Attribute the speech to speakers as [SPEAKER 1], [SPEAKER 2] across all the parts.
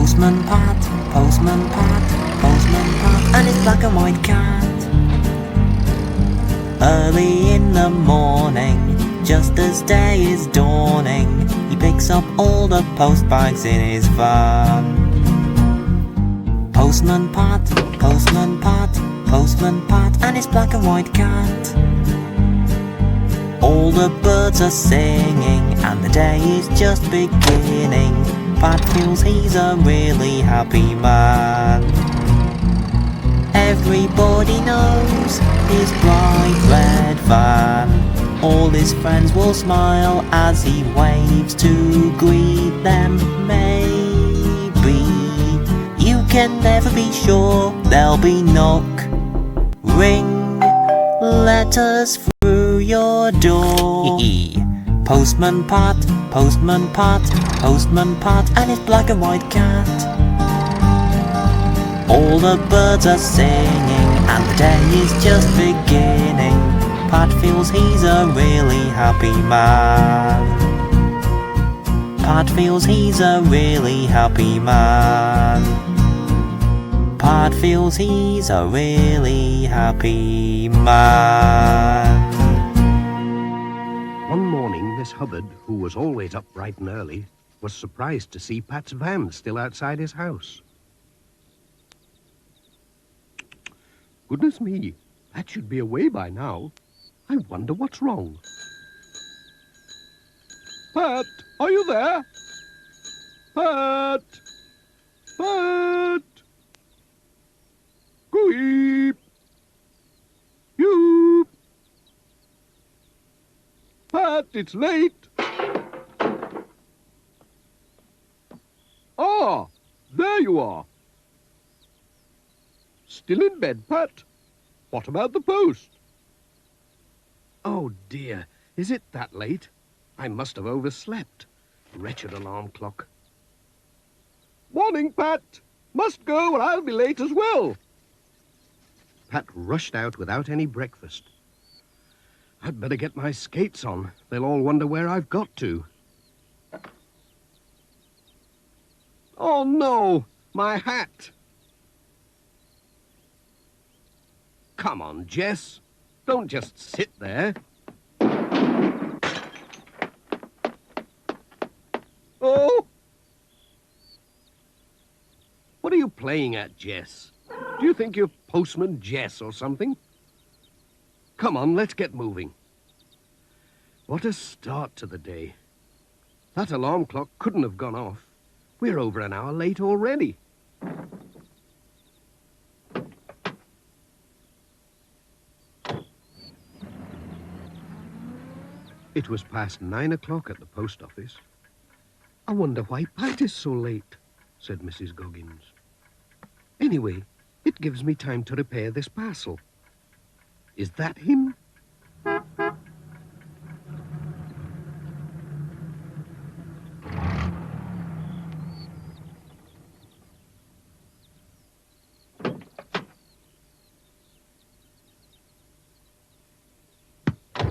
[SPEAKER 1] Postman Pat, Postman Pat, Postman Pat, and his black and white cat. Early in the morning, just as day is dawning, he picks up all the post bags in his van. Postman Pat, Postman Pat, Postman Pat, and his black and white cat. All the birds are singing, and the day is just beginning. Pat feels he's a really happy man. Everybody knows his bright red van. All his friends will smile as he waves to greet them. Maybe you can never be sure there'll be knock, ring, letters through your door. Postman Pat, Postman Pat, Postman Pat, and his black and white cat. All the birds are singing, and the day is just beginning. Pat feels he's a really happy man. Pat feels he's a really happy man. Pat feels he's a really happy man.
[SPEAKER 2] One morning, Miss Hubbard, who was always up bright and early, was surprised to see Pat's van still outside his house. Goodness me, that should be away by now. I wonder what's wrong. Pat, are you there? Pat! Pat! Goeep! Yoop! Pat, it's late. Ah, there you are. Still in bed, Pat? What about the post? Oh, dear. Is it that late? I must have overslept. Wretched alarm clock. Morning, Pat. Must go or I'll be late as well. Pat rushed out without any breakfast. I'd better get my skates on. They'll all wonder where I've got to. Oh, no. My hat. Come on, Jess. Don't just sit there. Oh! What are you playing at, Jess? Do you think you're Postman Jess or something? Come on, let's get moving. What a start to the day. That alarm clock couldn't have gone off. We're over an hour late already. It was past 9 o'clock at the post office. I wonder why Pat is so late, said Mrs. Goggins. Anyway, it gives me time to repair this parcel. Is that him?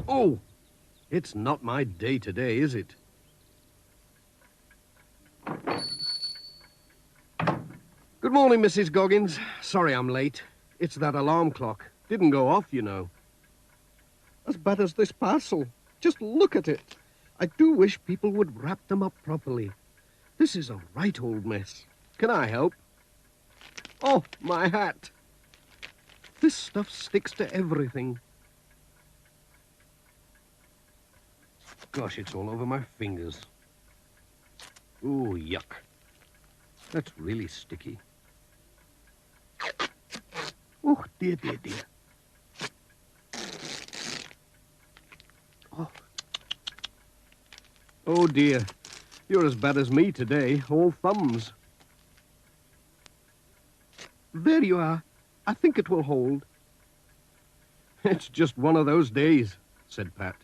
[SPEAKER 2] Oh! It's not my day today, is it? Good morning, Mrs. Goggins. Sorry I'm late. It's that alarm clock. Didn't go off, you know. As bad as this parcel. Just look at it. I do wish people would wrap them up properly. This is a right old mess. Can I help? Oh, my hat. This stuff sticks to everything. Gosh, it's all over my fingers. Ooh, yuck. That's really sticky. Oh, dear, dear, dear. Oh. Oh, dear. You're as bad as me today, all thumbs. There you are. I think it will hold. It's just one of those days, said Pat.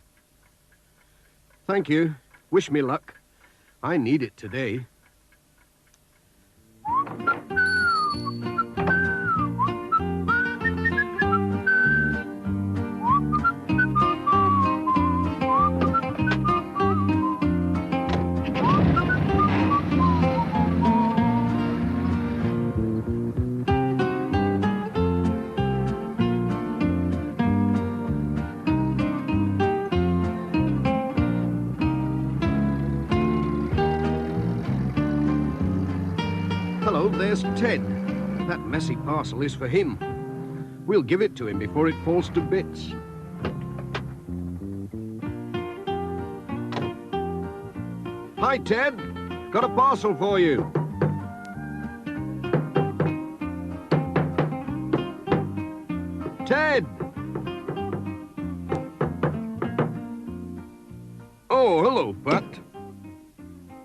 [SPEAKER 2] Thank you. Wish me luck. I need it today. there's Ted. That messy parcel is for him. We'll give it to him before it falls to bits. Hi, Ted. Got a parcel for you. Ted! Oh, hello, Pat.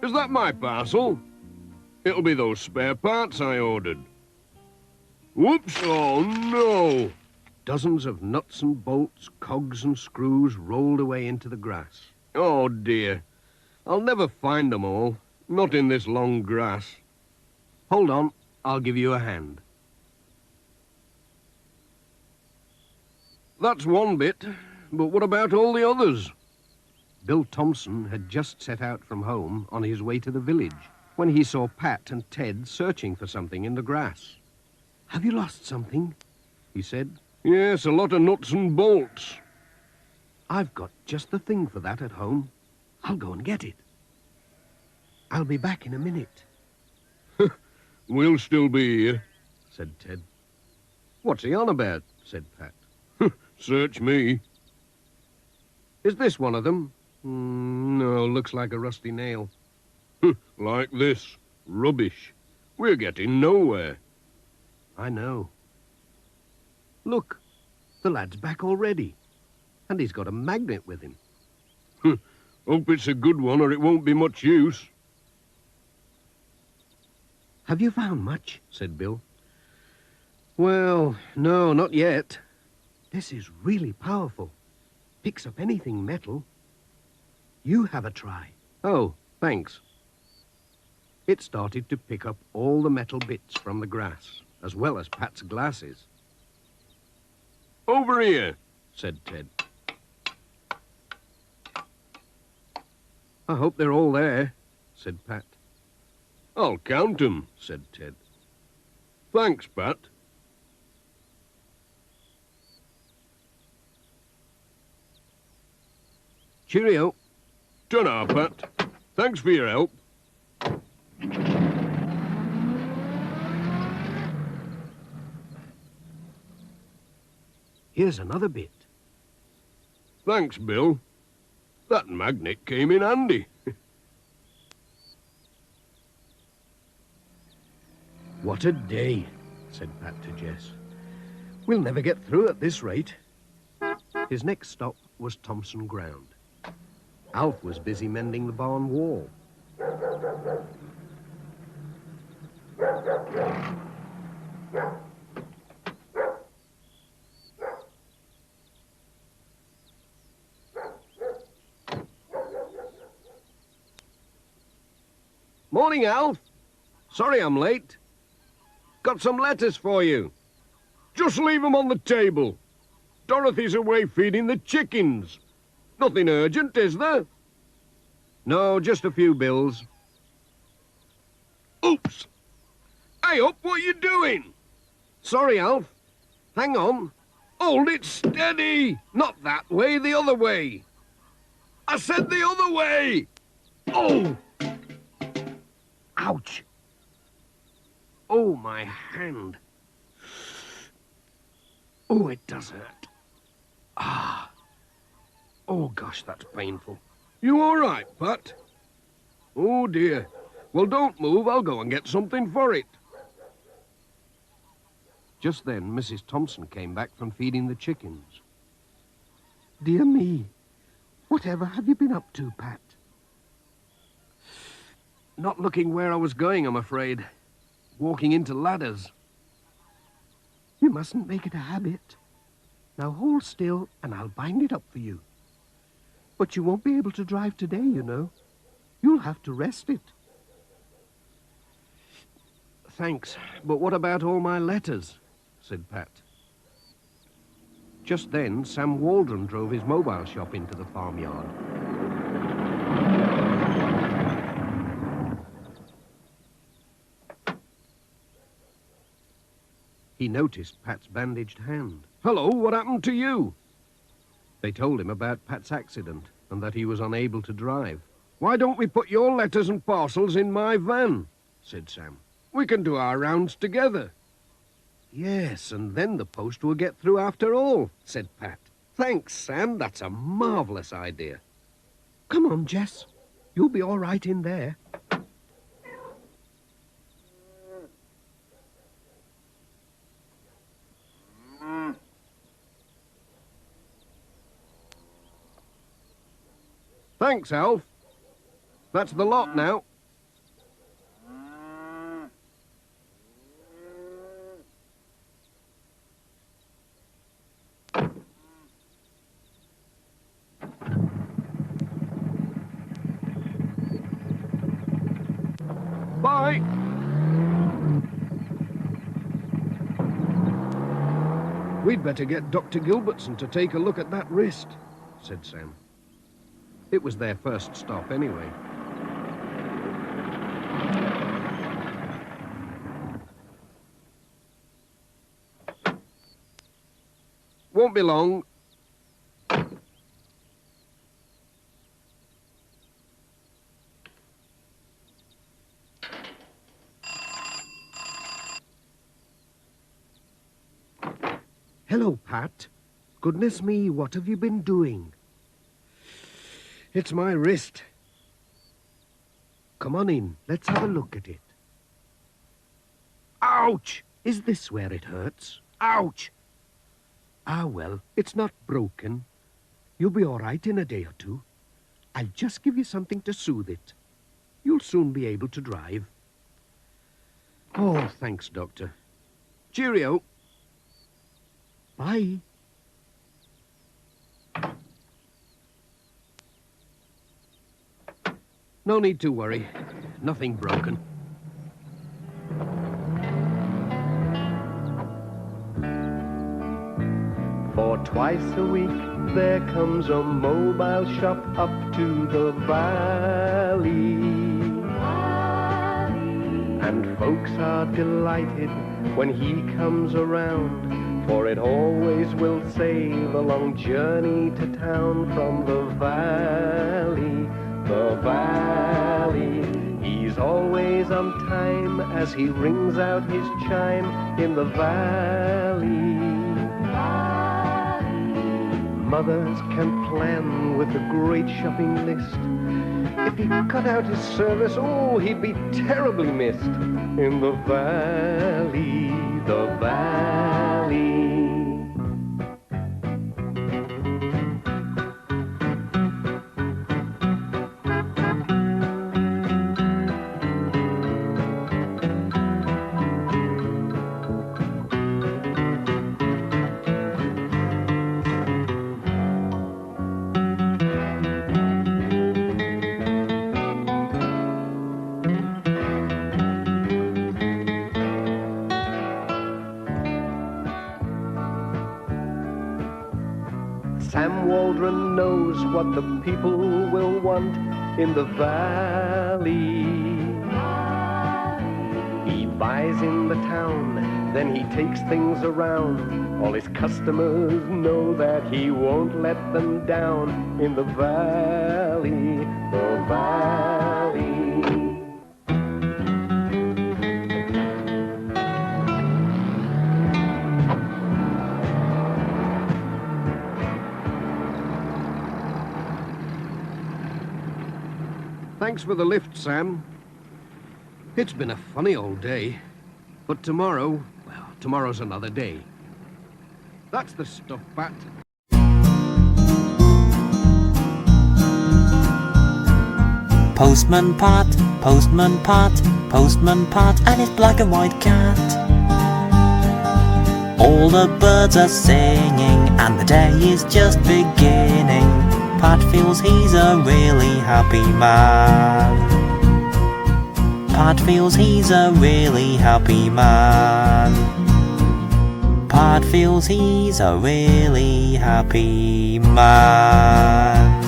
[SPEAKER 2] Is that my parcel? It'll be those spare parts I ordered. Whoops! Oh, no! Dozens of nuts and bolts, cogs and screws rolled away into the grass. Oh, dear. I'll never find them all. Not in this long grass. Hold on. I'll give you a hand. That's one bit, but what about all the others? Bill Thompson had just set out from home on his way to the village when he saw Pat and Ted searching for something in the grass. Have you lost something? He said. Yes, a lot of nuts and bolts. I've got just the thing for that at home. I'll go and get it. I'll be back in a minute. We'll still be here, said Ted. What's he on about? Said Pat. Search me. Is this one of them? No, looks like a rusty nail. Like this. Rubbish. We're getting nowhere. I know. Look, the lad's back already. And he's got a magnet with him. Hope it's a good one or it won't be much use. Have you found much? Said Bill. Well, no, not yet. This is really powerful. Picks up anything metal. You have a try. Oh, thanks. It started to pick up all the metal bits from the grass, as well as Pat's glasses. Over here, said Ted. I hope they're all there, said Pat. I'll count 'em, said Ted. Thanks, Pat. Cheerio. Ta-ra, Pat. Thanks for your help. Here's another bit. Thanks, Bill. That magnet came in handy. What a day, said Pat to Jess. We'll never get through at this rate. His next stop was Thompson Ground. Alf was busy mending the barn wall. Morning, Alf. Sorry I'm late. Got some letters for you. Just leave them on the table. Dorothy's away feeding the chickens. Nothing urgent, is there? No, just a few bills. Oops! Hey up, what are you doing? Sorry, Alf. Hang on. Hold it steady. Not that way, the other way. I said the other way. Oh! Ouch! Oh, my hand. Oh, it does hurt. Ah. Oh, gosh, that's painful. You all right, Pat? Oh, dear. Well, don't move. I'll go and get something for it. Just then, Mrs. Thompson came back from feeding the chickens. Dear me. Whatever have you been up to, Pat? Not looking where I was going, I'm afraid. Walking into ladders. You mustn't make it a habit. Now hold still and I'll bind it up for you. But you won't be able to drive today, you know. You'll have to rest it. Thanks, but what about all my letters? Said Pat. Just then, Sam Waldron drove his mobile shop into the farmyard. He noticed Pat's bandaged hand. Hello, what happened to you? They told him about Pat's accident and that he was unable to drive. Why don't we put your letters and parcels in my van? Said Sam. We can do our rounds together. Yes, and then the post will get through after all, said Pat. Thanks, Sam. That's a marvellous idea. Come on, Jess. You'll be all right in there. Thanks, Alf. That's the lot now. Bye. We'd better get Dr. Gilbertson to take a look at that wrist, said Sam. It was their first stop anyway. Won't be long. Hello, Pat. Goodness me, what have you been doing? It's my wrist. Come on in, let's have a look at it. Ouch! Is this where it hurts? Ouch! Ah, well, it's not broken. You'll be all right in a day or two. I'll just give you something to soothe it. You'll soon be able to drive. Oh, thanks, Doctor. Cheerio. Bye. No need to worry. Nothing broken.
[SPEAKER 3] For twice a week there comes a mobile shop up to the valley. And folks are delighted when he comes around, for it always will save a long journey to town from the valley. The valley. He's always on time as he rings out his chime in the valley. Mothers can plan with a great shopping list. If he cut out his service, oh, he'd be terribly missed in the valley, the valley. Sam Waldron knows what the people will want in the valley. He buys in the town, then he takes things around. All his customers know that he won't let them down in the valley, the valley.
[SPEAKER 2] Thanks for the lift, Sam. It's been a funny old day. But tomorrow, well, tomorrow's another day. That's the stuff, Pat.
[SPEAKER 1] Postman Pat, Postman Pat, Postman Pat, and his black and white cat. All the birds are singing, and the day is just beginning. Pat feels he's a really happy man. Pat feels he's a really happy man. Pat feels he's a really happy man.